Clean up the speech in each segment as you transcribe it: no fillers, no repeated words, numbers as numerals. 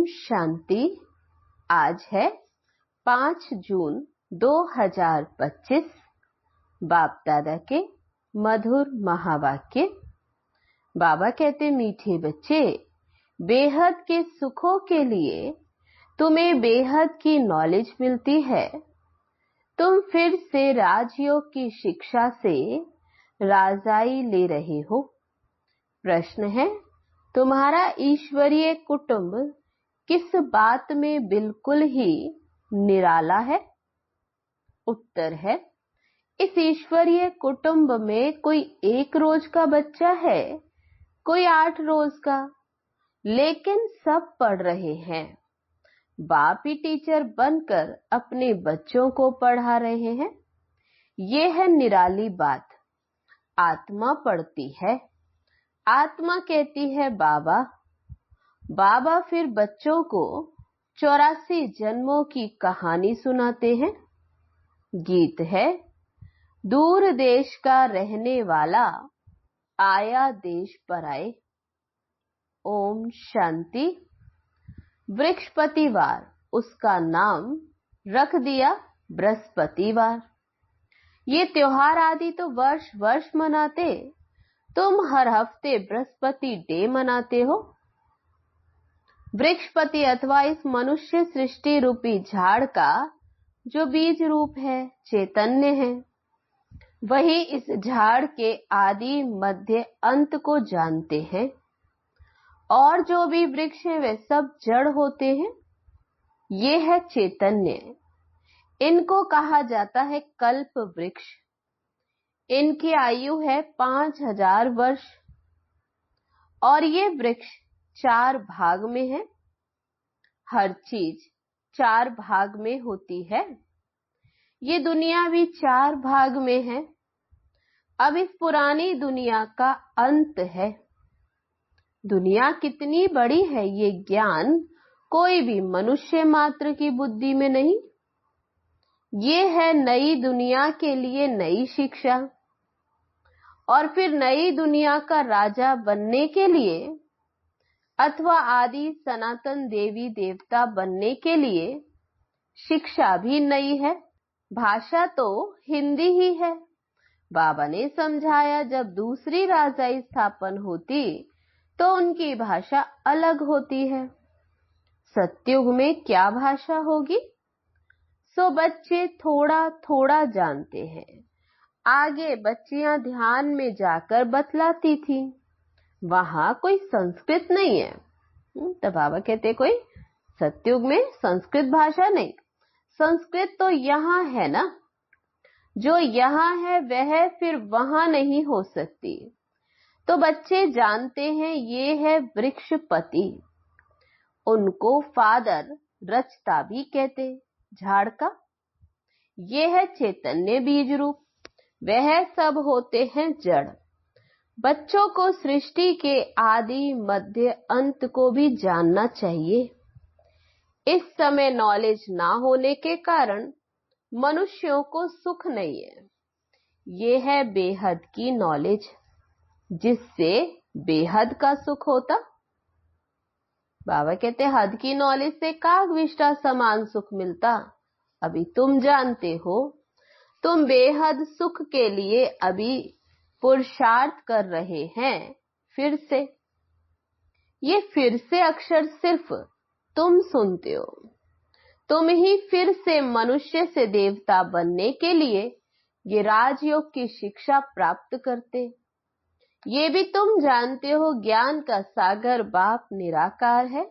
शांति। आज है 5 जून 2025। बाप दादा के मधुर महावाक्य। बाबा कहते, मीठे बच्चे, बेहद के सुखों के लिए तुम्हें बेहद की नॉलेज मिलती है। तुम फिर से राजयोग की शिक्षा से राजाई ले रहे हो। प्रश्न है, तुम्हारा ईश्वरीय कुटुंब किस बात में बिल्कुल ही निराला है? उत्तर है, इस ईश्वरीय कुटुंब में कोई 1 रोज का बच्चा है, कोई 8 रोज का, लेकिन सब पढ़ रहे हैं। बाप ही टीचर बनकर अपने बच्चों को पढ़ा रहे हैं। ये है निराली बात। आत्मा पढ़ती है, आत्मा कहती है बाबा। बाबा फिर बच्चों को 84 जन्मों की कहानी सुनाते हैं। गीत है, दूर देश का रहने वाला आया देश पर आए। ओम शांति। वृक्षपतिवार, उसका नाम रख दिया बृहस्पतिवार। ये त्योहार आदि तो वर्ष वर्ष मनाते, तुम हर हफ्ते बृहस्पति डे मनाते हो। वृक्षपति अथवा इस मनुष्य सृष्टि रूपी झाड़ का जो बीज रूप है, चैतन्य है, वही इस झाड़ के आदि मध्य अंत को जानते हैं। और जो भी वृक्ष है वे सब जड़ होते हैं। ये है चैतन्य। इनको कहा जाता है कल्प वृक्ष। इनकी आयु है 5000 वर्ष। और ये वृक्ष 4 भाग में है। हर चीज 4 भाग में होती है। ये दुनिया भी 4 भाग में है। अब इस पुरानी दुनिया का अंत है। दुनिया कितनी बड़ी है, ये ज्ञान कोई भी मनुष्य मात्र की बुद्धि में नहीं। ये है नई दुनिया के लिए नई शिक्षा। और फिर नई दुनिया का राजा बनने के लिए अथवा आदि सनातन देवी देवता बनने के लिए शिक्षा भी नई है। भाषा तो हिंदी ही है। बाबा ने समझाया, जब दूसरी राजाई स्थापन होती तो उनकी भाषा अलग होती है। सतयुग में क्या भाषा होगी? सो बच्चे थोड़ा थोड़ा जानते हैं। आगे बच्चियां ध्यान में जाकर बतलाती थी, वहां कोई संस्कृत नहीं है। तो बाबा कहते, कोई सतयुग में संस्कृत भाषा नहीं। संस्कृत तो यहाँ है ना, जो यहाँ है वह फिर वहां नहीं हो सकती। तो बच्चे जानते हैं ये है वृक्षपति। उनको फादर रचता भी कहते, झाड़ का। ये है चैतन्य बीज रूप। वह सब होते हैं जड़। बच्चों को सृष्टि के आदि मध्य अंत को भी जानना चाहिए। इस समय नॉलेज ना होने के कारण मनुष्यों को सुख नहीं है। ये है बेहद की नॉलेज, जिससे बेहद का सुख होता। बाबा कहते, हद की नॉलेज से कागविष्टा समान सुख मिलता। अभी तुम जानते हो, तुम बेहद सुख के लिए अभी पुरुषार्थ कर रहे हैं। फिर से ये फिर से अक्षर सिर्फ तुम सुनते हो। तुम ही फिर से मनुष्य से देवता बनने के लिए ये राजयोग की शिक्षा प्राप्त करते। ये भी तुम जानते हो, ज्ञान का सागर बाप निराकार है।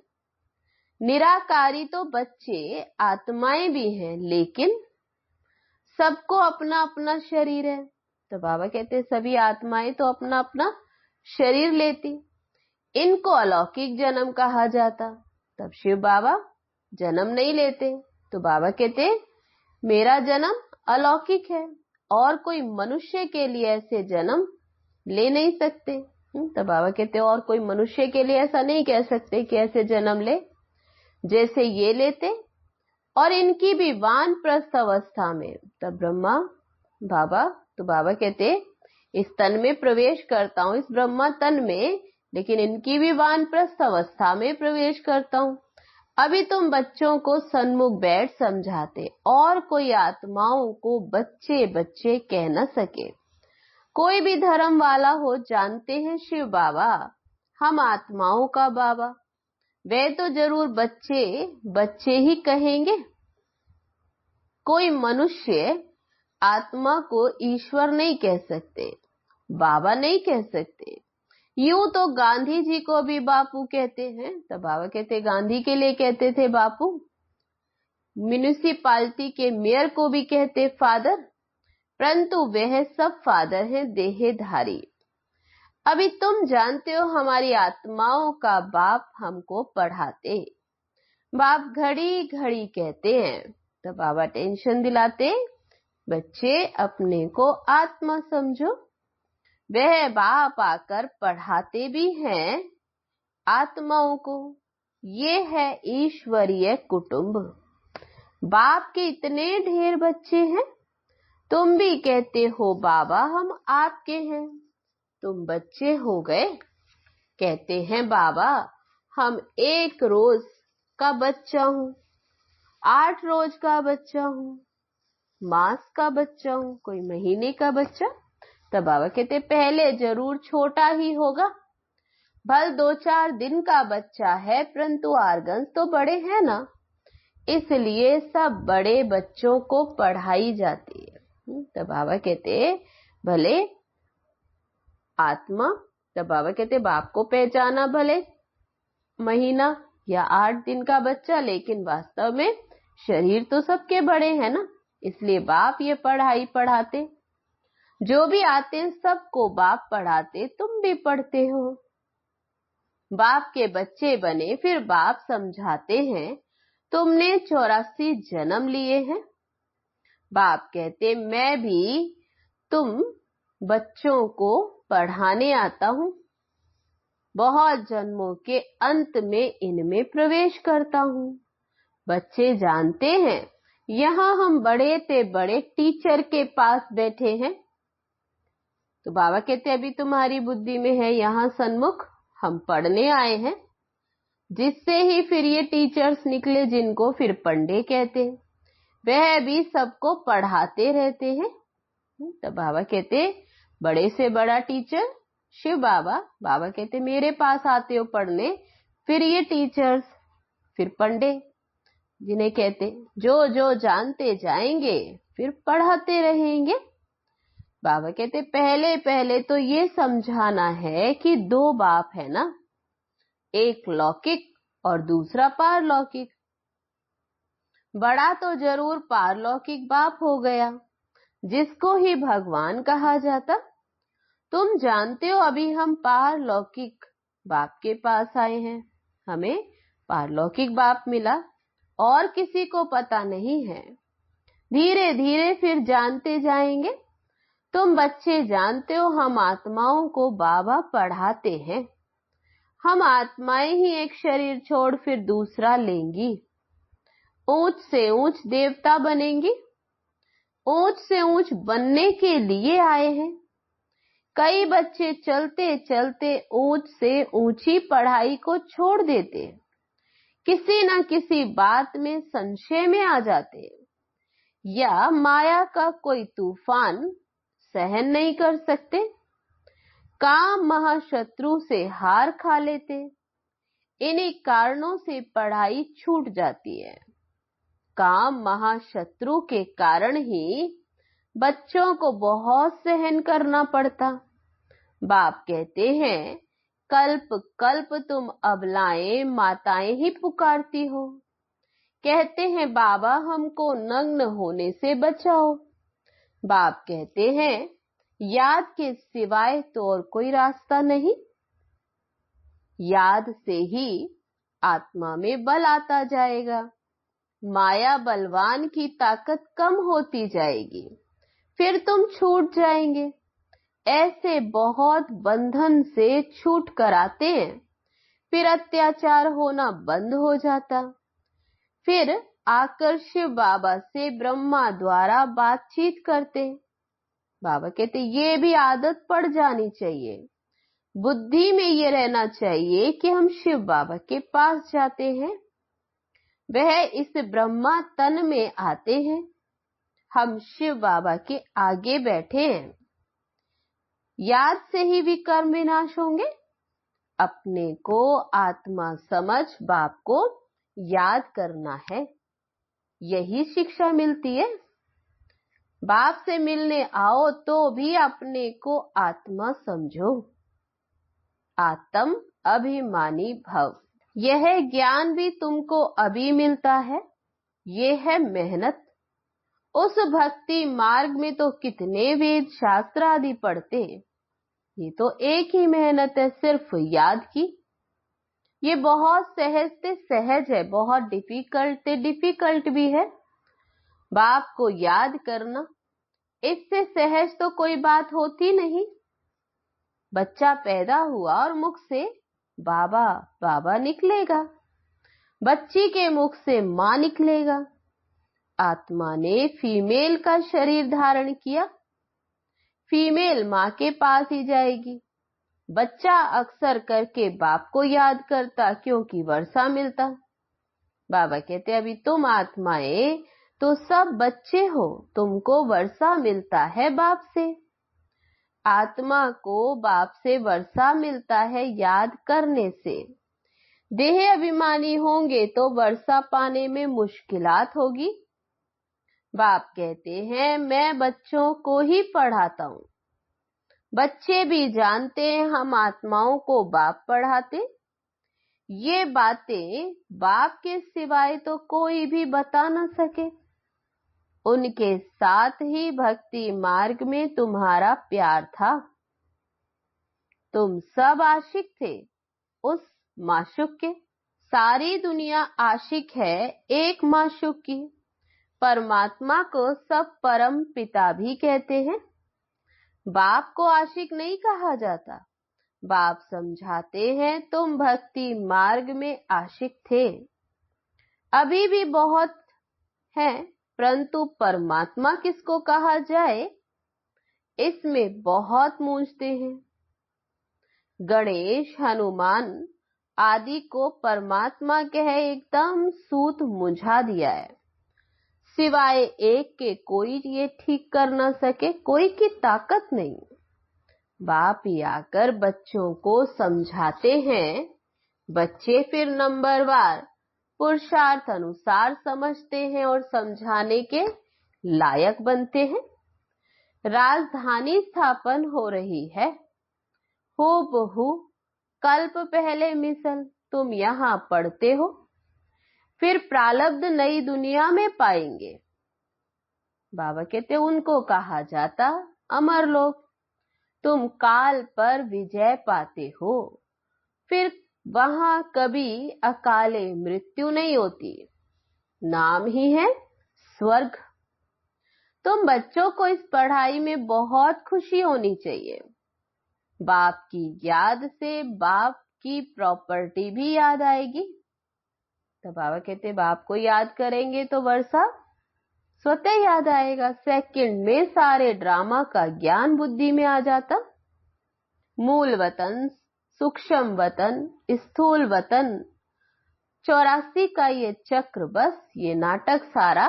निराकारी तो बच्चे आत्माएं भी हैं, लेकिन सबको अपना अपना शरीर है। तो बाबा कहते, सभी आत्माएं तो अपना अपना शरीर लेती। इनको अलौकिक जन्म कहा जाता। तब शिव बाबा जन्म नहीं लेते। तो बाबा कहते, मेरा जन्म अलौकिक है, और कोई मनुष्य के लिए ऐसे जन्म ले नहीं सकते। तो बाबा कहते, और कोई मनुष्य के लिए ऐसा नहीं कह सकते कि ऐसे जन्म ले जैसे ये लेते। और इनकी भी वानप्रस्थ अवस्था में, तब ब्रह्मा बाबा, तो बाबा कहते, इस तन में प्रवेश करता हूं, इस ब्रह्मा तन में, लेकिन इनकी भी वानप्रस्थ अवस्था में प्रवेश करता हूं। अभी तुम बच्चों को सन्मुख बैठ समझाते और कोई आत्माओं को बच्चे बच्चे कह न सके। कोई भी धर्म वाला हो जानते हैं शिव बाबा हम आत्माओं का बाबा, वे तो जरूर बच्चे बच्चे ही कहेंगे। कोई मनुष्य आत्मा को ईश्वर नहीं कह सकते, बाबा नहीं कह सकते। यूं तो गांधी जी को भी बापू कहते हैं, तो बाबा कहते गांधी के लिए कहते थे बापू। म्यूनिसिपालिटी के मेयर को भी कहते फादर, परंतु वह सब फादर हैं देहधारी। अभी तुम जानते हो हमारी आत्माओं का बाप हमको पढ़ाते, बाप घड़ी घड़ी कहते हैं, तो बाबा टेंशन दिलाते, बच्चे अपने को आत्मा समझो। वह बाप आकर पढ़ाते भी हैं आत्माओं को। ये है ईश्वरीय कुटुंब। बाप के इतने ढेर बच्चे हैं, तुम भी कहते हो बाबा हम आपके हैं। तुम बच्चे हो गए, कहते हैं बाबा हम 1 रोज का बच्चा हूँ, 8 रोज का बच्चा हूँ, मास का बच्चा हूँ, कोई महीने का बच्चा। तब बाबा कहते पहले जरूर छोटा ही होगा, भल 2-4 दिन का बच्चा है, परंतु आर्गन्स तो बड़े हैं ना, इसलिए सब बड़े बच्चों को पढ़ाई जाती है। तब बाबा कहते भले आत्मा, तब बाबा कहते बाप को पहचाना भले महीना या 8 दिन का बच्चा, लेकिन वास्तव में शरीर तो सबके बड़े हैं ना, इसलिए बाप ये पढ़ाई पढ़ाते। जो भी आते हैं सबको बाप पढ़ाते, तुम भी पढ़ते हो। बाप के बच्चे बने फिर बाप समझाते हैं, तुमने 84 जन्म लिए हैं। बाप कहते मैं भी तुम बच्चों को पढ़ाने आता हूँ, बहुत जन्मों के अंत में इनमें प्रवेश करता हूँ। बच्चे जानते हैं यहाँ हम बड़े से बड़े टीचर के पास बैठे हैं। तो बाबा कहते अभी तुम्हारी बुद्धि में है यहाँ सन्मुख हम पढ़ने आए हैं, जिससे ही फिर ये टीचर्स निकले जिनको फिर पंडे कहते हैं, वह भी सबको पढ़ाते रहते हैं। तो बाबा कहते बड़े से बड़ा टीचर शिव बाबा। बाबा कहते मेरे पास आते हो पढ़ने, फिर ये टीचर्स, फिर पंडे, जिन्हें कहते जो जो जानते जाएंगे फिर पढ़ाते रहेंगे। बाबा कहते पहले पहले तो ये समझाना है कि 2 बाप है ना, एक लौकिक और दूसरा पारलौकिक। बड़ा तो जरूर पारलौकिक बाप हो गया, जिसको ही भगवान कहा जाता। तुम जानते हो अभी हम पारलौकिक बाप के पास आए हैं, हमें पारलौकिक बाप मिला और किसी को पता नहीं है। धीरे धीरे फिर जानते जाएंगे। तुम बच्चे जानते हो हम आत्माओं को बाबा पढ़ाते हैं। हम आत्माएं ही एक शरीर छोड़ फिर दूसरा लेंगी, ऊंच से ऊंच देवता बनेंगी। ऊंच से ऊंच बनने के लिए आए हैं। कई बच्चे चलते चलते ऊंच से ऊंची पढ़ाई को छोड़ देते, किसी न किसी बात में संशय में आ जाते, या माया का कोई तूफान सहन नहीं कर सकते, काम महाशत्रु से हार खा लेते। इन्हीं कारणों से पढ़ाई छूट जाती है। काम महाशत्रु के कारण ही बच्चों को बहुत सहन करना पड़ता। बाप कहते हैं कल्प कल्प तुम अबलाएं माताएं ही पुकारती हो। कहते हैं बाबा हमको नग्न होने से बचाओ। बाप कहते हैं याद के सिवाय तो और कोई रास्ता नहीं। याद से ही आत्मा में बल आता जाएगा, माया बलवान की ताकत कम होती जाएगी, फिर तुम छूट जाएंगे। ऐसे बहुत बंधन से छूट कर आते हैं, फिर अत्याचार होना बंद हो जाता। फिर आकर शिव बाबा से ब्रह्मा द्वारा बातचीत करते। बाबा कहते ये भी आदत पड़ जानी चाहिए, बुद्धि में ये रहना चाहिए कि हम शिव बाबा के पास जाते हैं। वह इस ब्रह्मा तन में आते हैं। हम शिव बाबा के आगे बैठे हैं। याद से ही विकर्म विनाश होंगे। अपने को आत्मा समझ बाप को याद करना है, यही शिक्षा मिलती है। बाप से मिलने आओ तो भी अपने को आत्मा समझो। आत्म अभिमानी भव। यह ज्ञान भी तुमको अभी मिलता है। ये है मेहनत। उस भक्ति मार्ग में तो कितने वेद शास्त्र आदि पढ़ते, ये तो एक ही मेहनत है, सिर्फ याद की। ये बहुत सहज से सहज है, बहुत डिफिकल्ट भी है। बाप को याद करना, इससे सहज तो कोई बात होती नहीं। बच्चा पैदा हुआ और मुख से बाबा बाबा निकलेगा, बच्ची के मुख से मां निकलेगा। आत्मा ने फीमेल का शरीर धारण किया, फीमेल मां के पास ही जाएगी। बच्चा अक्सर करके बाप को याद करता, क्योंकि वर्षा मिलता। बाबा कहते अभी तुम आत्माएं तो सब बच्चे हो, तुमको वर्षा मिलता है बाप से। आत्मा को बाप से वर्षा मिलता है याद करने से। देह अभिमानी होंगे तो वर्षा पाने में मुश्किलात होगी। बाप कहते हैं मैं बच्चों को ही पढ़ाता हूं। बच्चे भी जानते हैं हम आत्माओं को बाप पढ़ाते। ये बातें बाप के सिवाय तो कोई भी बता न सके। उनके साथ ही भक्ति मार्ग में तुम्हारा प्यार था। तुम सब आशिक थे उस माशूक के। सारी दुनिया आशिक है एक माशूक की। परमात्मा को सब परम पिता भी कहते हैं। बाप को आशिक नहीं कहा जाता। बाप समझाते हैं तुम भक्ति मार्ग में आशिक थे, अभी भी बहुत हैं, परंतु परमात्मा किसको कहा जाए इसमें बहुत मूंझते हैं। गणेश हनुमान आदि को परमात्मा कह एकदम सूत मुझा दिया है। सिवाय एक के कोई ये ठीक कर न सके, कोई की ताकत नहीं। बाप ही आकर बच्चों को समझाते हैं। बच्चे फिर नंबरवार पुरुषार्थ अनुसार समझते हैं और समझाने के लायक बनते हैं। राजधानी स्थापन हो रही है, हूबहू कल्प पहले मिसल तुम यहाँ पढ़ते हो। फिर प्रारब्ध नई दुनिया में पाएंगे। बाबा कहते उनको कहा जाता अमर लोग। तुम काल पर विजय पाते हो, फिर वहां कभी अकाले मृत्यु नहीं होती। नाम ही है स्वर्ग। तुम बच्चों को इस पढ़ाई में बहुत खुशी होनी चाहिए। बाप की याद से बाप की प्रॉपर्टी भी याद आएगी। तो बाबा कहते बाप को याद करेंगे तो वर्षा स्वतः याद आएगा। सेकंड में सारे ड्रामा का ज्ञान बुद्धि में आ जाता। मूल वतन, सूक्ष्म वतन, स्थूल वतन, 84 का ये चक्र, बस ये नाटक सारा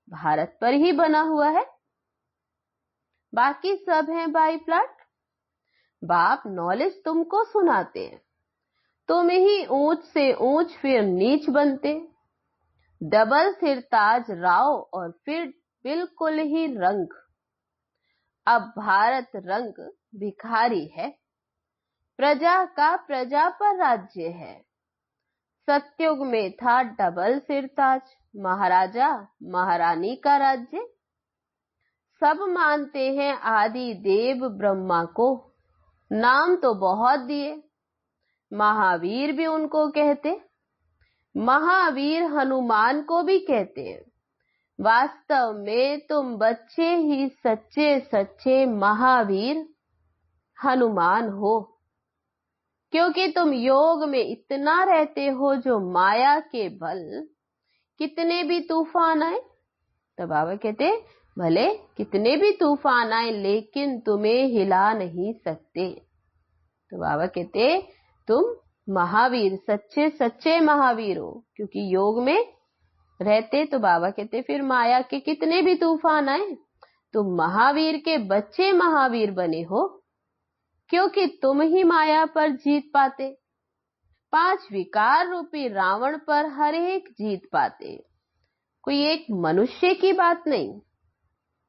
भारत पर ही बना हुआ है। बाकी सब है बाई प्लॉट। बाप नॉलेज तुमको सुनाते हैं, तुम ही ऊंच से ऊंच फिर नीच बनते। डबल सिरताज राव और फिर बिल्कुल ही रंग। अब भारत रंग भिखारी है, प्रजा का प्रजा पर राज्य है। सतयुग में था डबल सिरताज, महाराजा महारानी का राज्य। सब मानते हैं आदि देव ब्रह्मा को, नाम तो बहुत दिए। महावीर भी उनको कहते, महावीर हनुमान को भी कहते हैं। वास्तव में तुम बच्चे ही सच्चे सच्चे महावीर हनुमान हो, क्योंकि तुम योग में इतना रहते हो जो माया के बल कितने भी तूफान आए। तो बाबा कहते भले कितने भी तूफान आए लेकिन तुम्हें हिला नहीं सकते। तो बाबा कहते तुम महावीर, सच्चे सच्चे महावीर हो, क्योंकि योग में रहते तो बाबा कहते फिर माया के कितने भी तूफान आए, तुम महावीर के बच्चे महावीर बने हो, क्योंकि तुम ही माया पर जीत पाते। 5 विकार रूपी रावण पर हर एक जीत पाते, कोई एक मनुष्य की बात नहीं।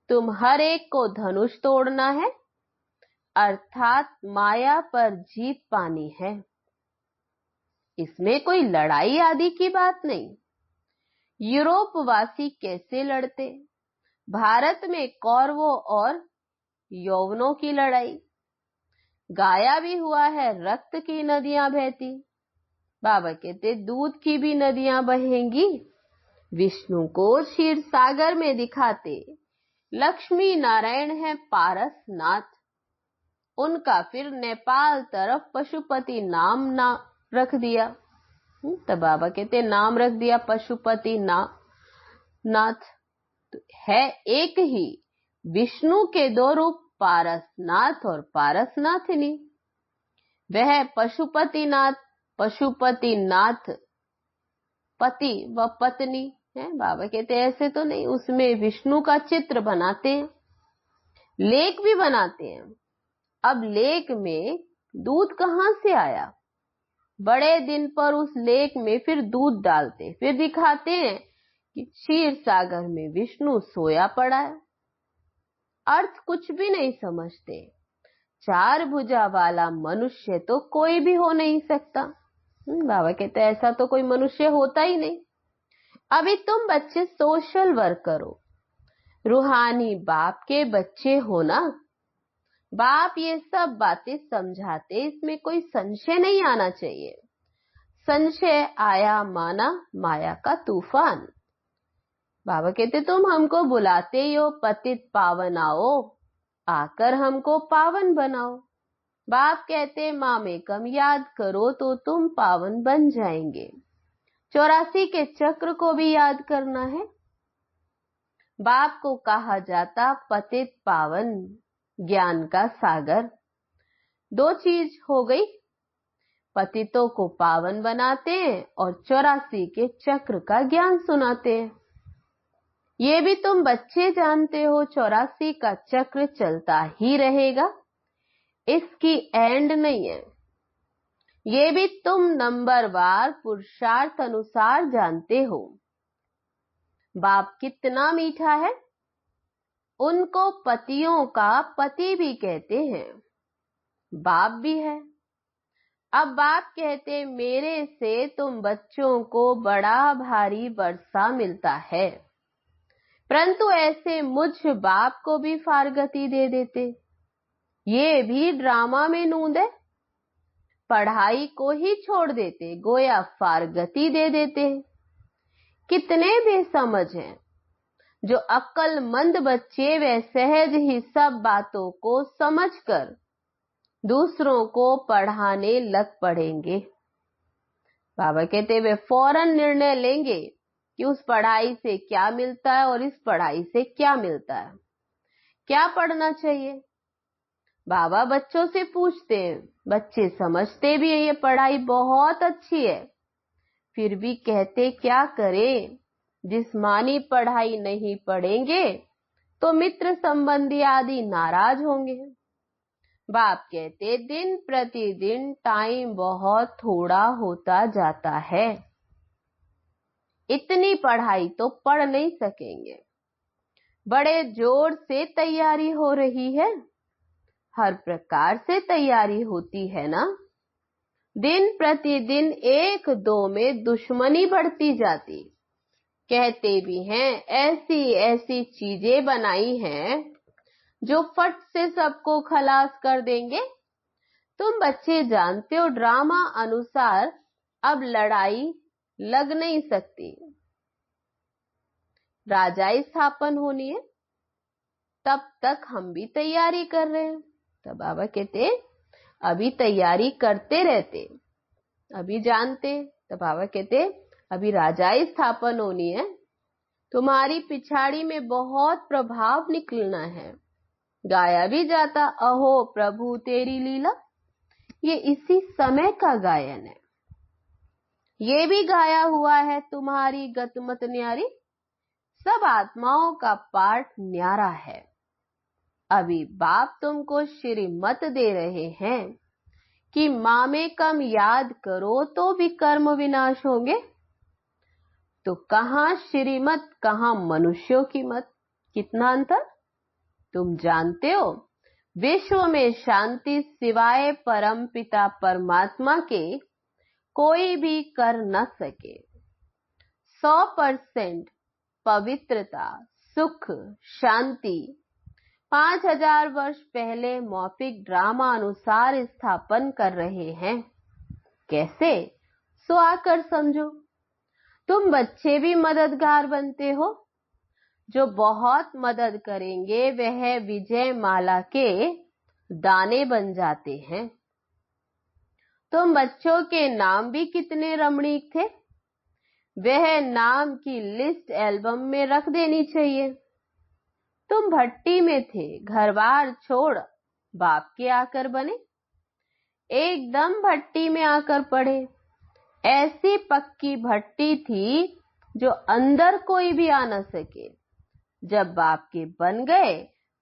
तुम हर एक को धनुष तोड़ना है, अर्थात माया पर जीत पानी है। इसमें कोई लड़ाई आदि की बात नहीं। यूरोप वासी कैसे लड़ते, भारत में कौरवों और यौवनों की लड़ाई। गाया भी हुआ है रक्त की नदियां बहती। बाबा कहते दूध की भी नदियां बहेंगी। विष्णु को क्षीर सागर में दिखाते लक्ष्मी नारायण है पारसनाथ। उनका फिर नेपाल तरफ पशुपति नाम रख दिया। तो बाबा कहते नाम रख दिया पशुपति नाथ। तो है एक ही विष्णु के 2 रूप, पारसनाथ और पारसनाथिनी। वह पशुपतिनाथ पति व पत्नी है। बाबा कहते ऐसे तो नहीं, उसमें विष्णु का चित्र बनाते हैं, लेक भी बनाते हैं। अब लेक में दूध कहां से आया, बड़े दिन पर उस लेक में फिर दूध डालते, फिर दिखाते हैं कि क्षीर सागर में विष्णु सोया पड़ा है। अर्थ कुछ भी नहीं समझते। 4 भुजा वाला मनुष्य तो कोई भी हो नहीं सकता। बाबा कहते ऐसा तो कोई मनुष्य होता ही नहीं। अभी तुम बच्चे सोशल वर्क करो, रूहानी बाप के बच्चे हो ना। बाप ये सब बातें समझाते, इसमें कोई संशय नहीं आना चाहिए। संशय आया माना माया का तूफान। बाबा कहते तुम हमको बुलाते ही हो पतित पावन आओ, आकर हमको पावन बनाओ। बाप कहते माँ में कम याद करो तो तुम पावन बन जाएंगे। 84 के चक्र को भी याद करना है। बाप को कहा जाता पतित पावन, ज्ञान का सागर। 2 चीज हो गई, पतितों को पावन बनाते हैं और 84 के चक्र का ज्ञान सुनाते हैं। ये भी तुम बच्चे जानते हो 84 का चक्र चलता ही रहेगा, इसकी एंड नहीं है। ये भी तुम नंबरवार पुरुषार्थ अनुसार जानते हो। बाप कितना मीठा है, उनको पतियों का पति भी कहते हैं, बाप भी है। अब बाप कहते मेरे से तुम बच्चों को बड़ा भारी वर्षा मिलता है, परंतु ऐसे मुझ बाप को भी फारगति दे देते। ये भी ड्रामा में नूंद है। पढ़ाई को ही छोड़ देते, गोया फारगति दे देते। कितने बेसमझ हैं। जो अक्लमंद बच्चे वे सहज ही सब बातों को समझकर दूसरों को पढ़ाने लग पड़ेंगे। बाबा कहते वे फौरन निर्णय लेंगे कि उस पढ़ाई से क्या मिलता है और इस पढ़ाई से क्या मिलता है, क्या पढ़ना चाहिए। बाबा बच्चों से पूछते हैं, बच्चे समझते भी हैं ये पढ़ाई बहुत अच्छी है, फिर भी कहते क्या करें, जिस्मानी पढ़ाई नहीं पढ़ेंगे तो मित्र संबंधी आदि नाराज होंगे। बाप कहते दिन प्रतिदिन टाइम बहुत थोड़ा होता जाता है, इतनी पढ़ाई तो पढ़ नहीं सकेंगे। बड़े जोर से तैयारी हो रही है, हर प्रकार से तैयारी होती है ना। दिन प्रतिदिन 1-2 में दुश्मनी बढ़ती जाती। कहते भी हैं ऐसी ऐसी चीजें बनाई हैं जो फट से सबको खलास कर देंगे। तुम बच्चे जानते हो ड्रामा अनुसार अब लड़ाई लग नहीं सकती। राजाई स्थापन होनी है, तब तक हम भी तैयारी कर रहे हैं। तब बाबा कहते अभी तैयारी करते रहते, अभी जानते। तब बाबा कहते अभी राजाई स्थापन होनी है, तुम्हारी पिछाड़ी में बहुत प्रभाव निकलना है। गाया भी जाता अहो प्रभु तेरी लीला, ये इसी समय का गायन है। ये भी गाया हुआ है तुम्हारी गतमत न्यारी। सब आत्माओं का पाठ न्यारा है। अभी बाप तुमको श्रीमत दे रहे हैं कि माँ में कम याद करो तो भी कर्म विनाश होंगे। तो कहां श्रीमत, कहां मनुष्यों की मत, कितना अंतर तुम जानते हो। विश्व में शांति सिवाय परम पिता परमात्मा के कोई भी कर न सके। 100% पवित्रता, सुख, शांति 5000 वर्ष पहले मौखिक ड्रामा अनुसार स्थापन कर रहे हैं। कैसे? सो आकर समझो। तुम बच्चे भी मददगार बनते हो। जो बहुत मदद करेंगे वह विजय माला के दाने बन जाते हैं। तुम बच्चों के नाम भी कितने रमणीक थे। वह नाम की लिस्ट एल्बम में रख देनी चाहिए। तुम भट्टी में थे, घर बार छोड़ बाप के आकर बने। एकदम भट्टी में आकर पड़े। ऐसी पक्की भट्टी थी जो अंदर कोई भी आ न सके। जब बाप के बन गए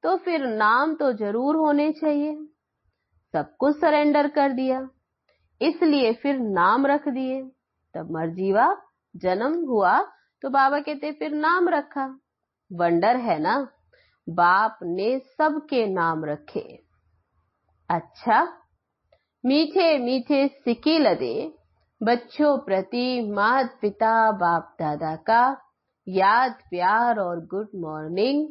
तो फिर नाम तो जरूर होने चाहिए। सब कुछ सरेंडर कर दिया, इसलिए फिर नाम रख दिए। तब मर्जीवा जन्म हुआ तो बाबा कहते फिर नाम रखा। वंडर है ना, बाप ने सबके नाम रखे। अच्छा, मीठे मीठे सिक्के लदे बच्चों प्रति माता पिता बाप दादा का याद प्यार और गुड मॉर्निंग।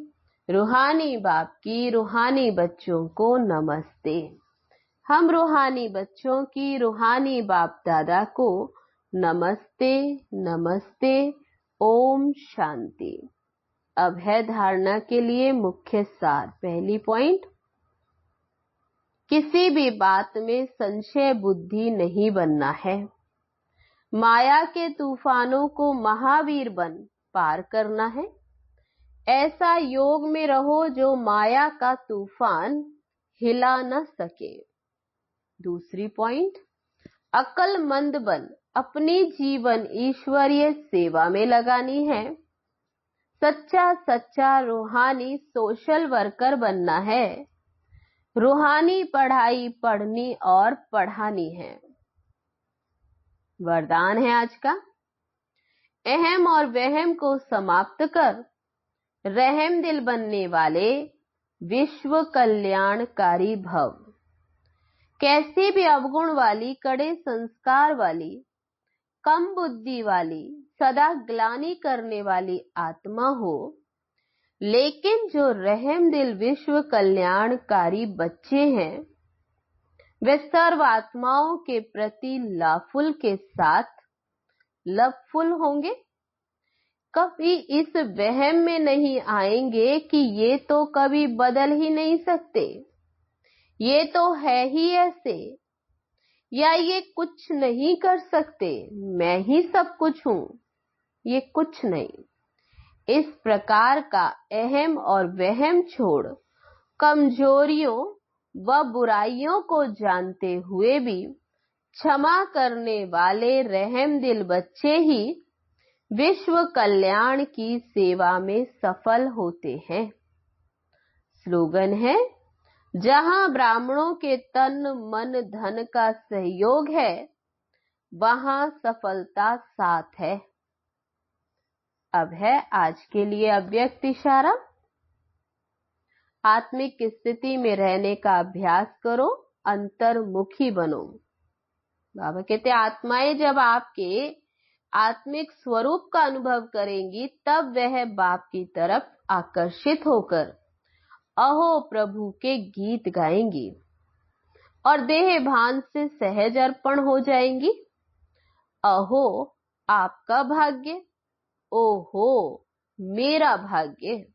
रूहानी बाप की रूहानी बच्चों को नमस्ते। हम रूहानी बच्चों की रूहानी बाप दादा को नमस्ते नमस्ते। ओम शांति। अब है धारणा के लिए मुख्य सार। पहली पॉइंट, किसी भी बात में संशय बुद्धि नहीं बनना है। माया के तूफानों को महावीर बन पार करना है। ऐसा योग में रहो जो माया का तूफान हिला न सके। दूसरी पॉइंट, अक्लमंद बन अपनी जीवन ईश्वरीय सेवा में लगानी है। सच्चा सच्चा रूहानी सोशल वर्कर बनना है। रूहानी पढ़ाई पढ़नी और पढ़ानी है। वरदान है आज का, अहम और वहम को समाप्त कर रहम दिल बनने वाले विश्व कल्याणकारी भव। कैसी भी अवगुण वाली, कड़े संस्कार वाली, कम बुद्धि वाली, सदा ग्लानि करने वाली आत्मा हो, लेकिन जो रहम दिल विश्व कल्याणकारी बच्चे हैं वे सर्व आत्माओं के प्रति लाफुल के साथ लवफुल होंगे। कभी इस वहम में नहीं आएंगे कि ये तो कभी बदल ही नहीं सकते, ये तो है ही ऐसे, या ये कुछ नहीं कर सकते, मैं ही सब कुछ हूं। ये कुछ नहीं। इस प्रकार का अहम और वहम छोड़ कमजोरियों व बुराइयों को जानते हुए भी क्षमा करने वाले रहम दिल बच्चे ही विश्व कल्याण की सेवा में सफल होते हैं। स्लोगन है, जहां ब्राह्मणों के तन मन धन का सहयोग है वहां सफलता साथ है। अब है आज के लिए अव्यक्त इशारा। आत्मिक स्थिति में रहने का अभ्यास करो, अंतर्मुखी बनो। बाबा कहते आत्माएं जब आपके आत्मिक स्वरूप का अनुभव करेंगी तब वह बाप की तरफ आकर्षित होकर अहो प्रभु के गीत गाएंगी और देह भान से सहज अर्पण हो जाएंगी। अहो आपका भाग्य, ओहो मेरा भाग्य।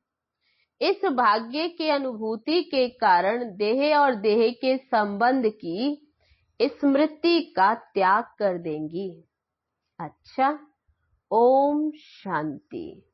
इस भाग्य के अनुभूति के कारण देह और देह के संबंध की स्मृति का त्याग कर देंगी। अच्छा, ओम शांति।